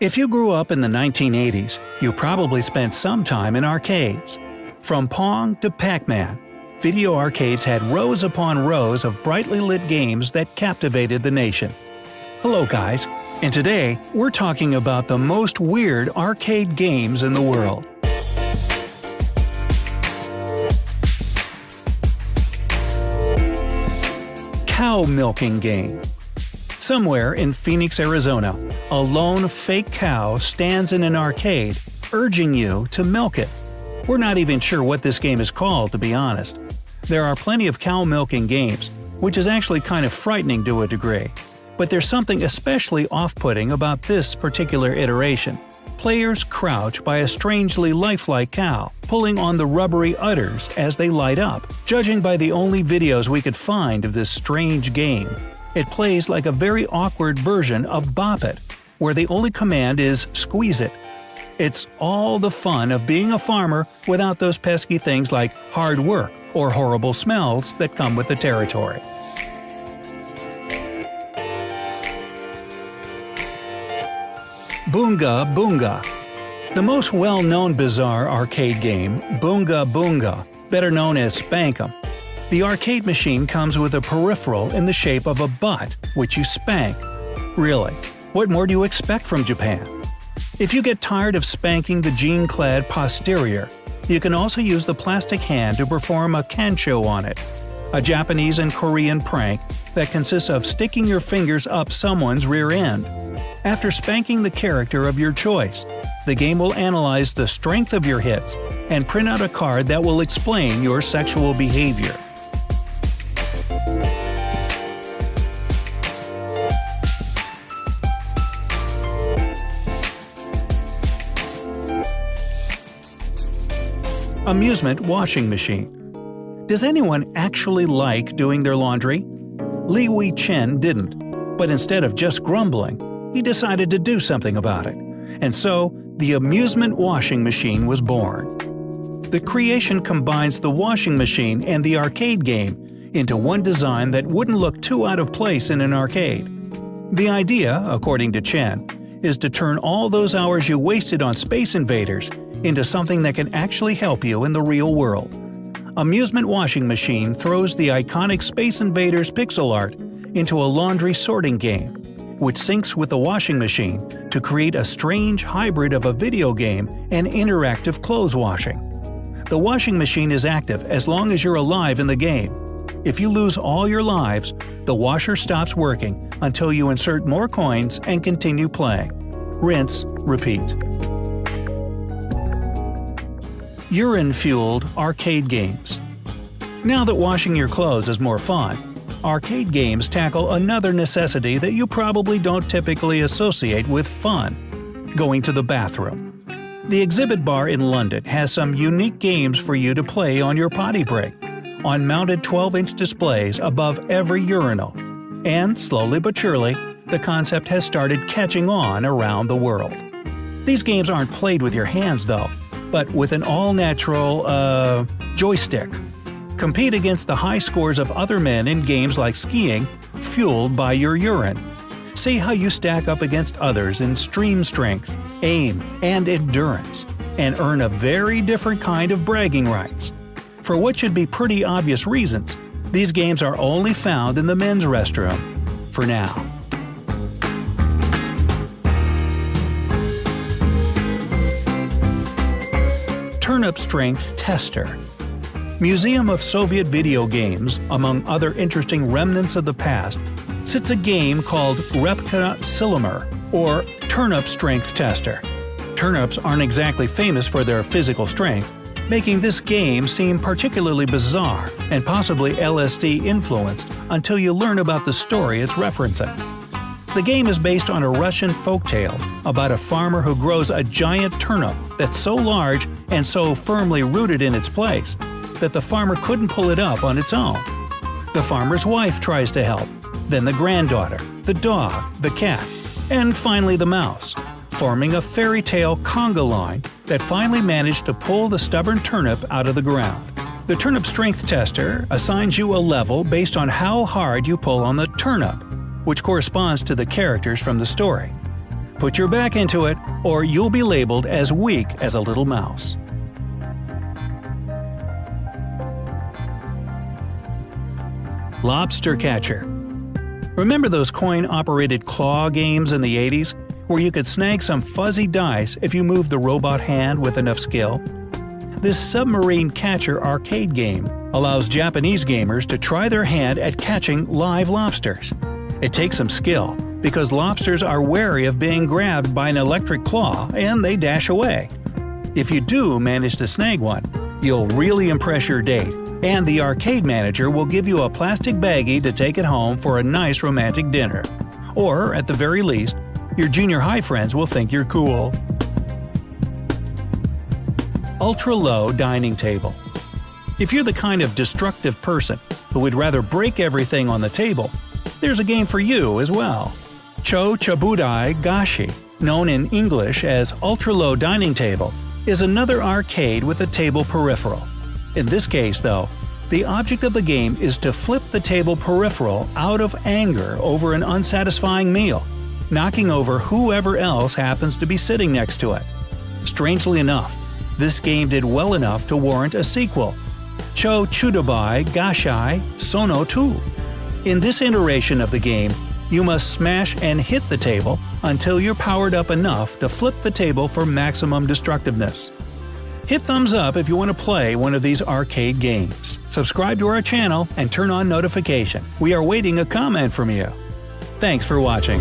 If you grew up in the 1980s, you probably spent some time in arcades. From Pong to Pac-Man, video arcades had rows upon rows of brightly lit games that captivated the nation. Hello guys, and today we're talking about the most weird arcade games in the world. Cow milking game. Somewhere in Phoenix, Arizona, a lone fake cow stands in an arcade, urging you to milk it. We're not even sure what this game is called, to be honest. There are plenty of cow milking games, which is actually kind of frightening to a degree. But there's something especially off-putting about this particular iteration. Players crouch by a strangely lifelike cow, pulling on the rubbery udders as they light up. Judging by the only videos we could find of this strange game, it plays like a very awkward version of Bop It, where the only command is squeeze it. It's all the fun of being a farmer without those pesky things like hard work or horrible smells that come with the territory. Boonga Boonga. The most well-known bizarre arcade game, Boonga Boonga, better known as Spank 'em. The arcade machine comes with a peripheral in the shape of a butt, which you spank. Really, what more do you expect from Japan? If you get tired of spanking the jean-clad posterior, you can also use the plastic hand to perform a kancho on it, a Japanese and Korean prank that consists of sticking your fingers up someone's rear end. After spanking the character of your choice, the game will analyze the strength of your hits and print out a card that will explain your sexual behavior. Amusement washing machine. Does anyone actually like doing their laundry? Li Wei Chen didn't, but instead of just grumbling, he decided to do something about it. And so, the amusement washing machine was born. The creation combines the washing machine and the arcade game into one design that wouldn't look too out of place in an arcade. The idea, according to Chen, is to turn all those hours you wasted on Space Invaders into something that can actually help you in the real world. Amusement Washing Machine throws the iconic Space Invaders pixel art into a laundry sorting game, which syncs with the washing machine to create a strange hybrid of a video game and interactive clothes washing. The washing machine is active as long as you're alive in the game. If you lose all your lives, the washer stops working until you insert more coins and continue playing. Rinse, repeat. Urine-fueled arcade games. Now that washing your clothes is more fun, arcade games tackle another necessity that you probably don't typically associate with fun: going to the bathroom. The Exhibit Bar in London has some unique games for you to play on your potty break, on mounted 12-inch displays above every urinal. And slowly but surely, the concept has started catching on around the world. These games aren't played with your hands though, but with an all-natural, joystick. Compete against the high scores of other men in games like skiing, fueled by your urine. See how you stack up against others in stream strength, aim, and endurance, and earn a very different kind of bragging rights. For what should be pretty obvious reasons, these games are only found in the men's restroom, for now. Turnip Strength Tester. Museum of Soviet Video Games, among other interesting remnants of the past, sits a game called Repka Silomer, or Turnip Strength Tester. Turnips aren't exactly famous for their physical strength, making this game seem particularly bizarre and possibly LSD influenced until you learn about the story it's referencing. The game is based on a Russian folktale about a farmer who grows a giant turnip that's so large and so firmly rooted in its place that the farmer couldn't pull it up on its own. The farmer's wife tries to help, then the granddaughter, the dog, the cat, and finally the mouse, forming a fairy tale conga line that finally managed to pull the stubborn turnip out of the ground. The Turnip Strength Tester assigns you a level based on how hard you pull on the turnip, which corresponds to the characters from the story. Put your back into it, or you'll be labeled as weak as a little mouse. Lobster Catcher. Remember those coin-operated claw games in the 80s, where you could snag some fuzzy dice if you moved the robot hand with enough skill? This submarine catcher arcade game allows Japanese gamers to try their hand at catching live lobsters. It takes some skill, because lobsters are wary of being grabbed by an electric claw and they dash away. If you do manage to snag one, you'll really impress your date, and the arcade manager will give you a plastic baggie to take it home for a nice romantic dinner. Or, at the very least, your junior high friends will think you're cool. Ultra-low dining table. If you're the kind of destructive person who would rather break everything on the table, there's a game for you as well. Cho-Chabudai Gashi, known in English as Ultra-Low Dining Table, is another arcade with a table peripheral. In this case, though, the object of the game is to flip the table peripheral out of anger over an unsatisfying meal, knocking over whoever else happens to be sitting next to it. Strangely enough, this game did well enough to warrant a sequel, Cho-Chudabai Gashai Sono 2. In this iteration of the game, you must smash and hit the table until you're powered up enough to flip the table for maximum destructiveness. Hit thumbs up if you want to play one of these arcade games. Subscribe to our channel and turn on notification. We are waiting a comment from you. Thanks for watching.